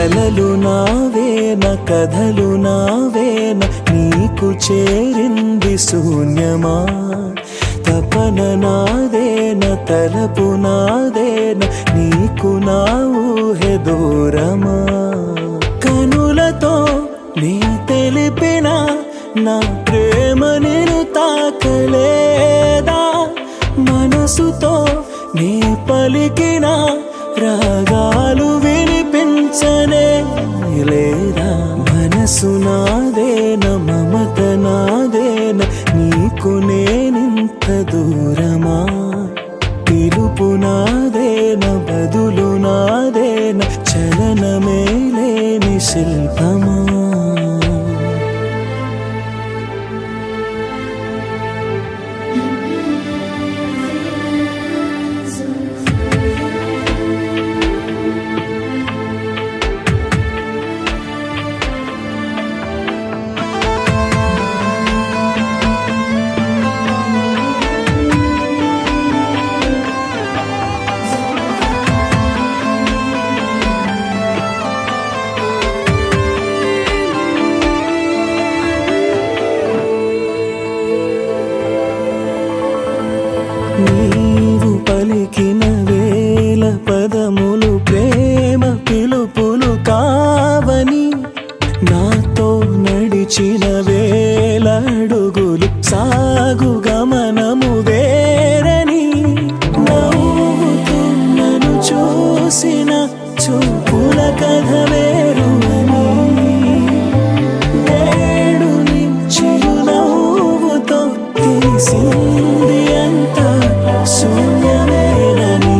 కలలు నావేన కథలు నావేన నీకు చేరింది శూన్యమా తపన నాదేన తలపు నాదేన నీకు నా ఊహె దూరమా కనులతో నీ తెలిపిన నా ప్రేమ నిన్ను తాకలేదా మనసుతో నీ పలికిన రాగాలు వినిపించనే లేదా మనసు నాదేన మమత నాదేన నీకు నేనింత దూరమా పిలుపు నాదేన బదులు నాదేన చలనమే లేని శిల్పమా నీవు పలికిన వేల పదములు ప్రేమ పిలుపులు కావని నాతో నడిచిన వేల అడుగులు సాగు గమనము వేరని నవ్వుతూ నన్ను చూసిన చూపుల కథ వేరు అని నేడు నీ చిరునవ్వుతో తీసింది అంతా శూన్యమేనని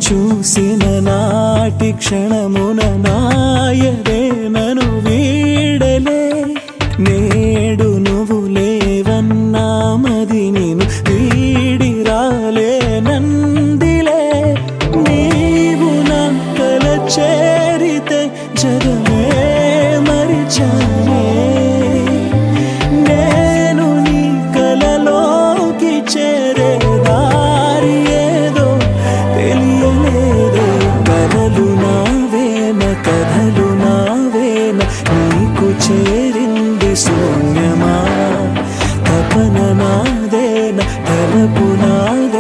చూసిన నాటి క్షణమున నాయదే నను వీడలే నేడు నువ్వు లేవన్నా మది నేను వీడి రాలే నందిలే నీవు నా కల చేరితే జగమే మరిచానే నేను నీ కలలోకి చేరే దారి ఏదో తెలియలేదే కలలు నావేన కథలు నావేన నీకు చేరింది శూన్యమా తపన నాదేన తలపు నాదే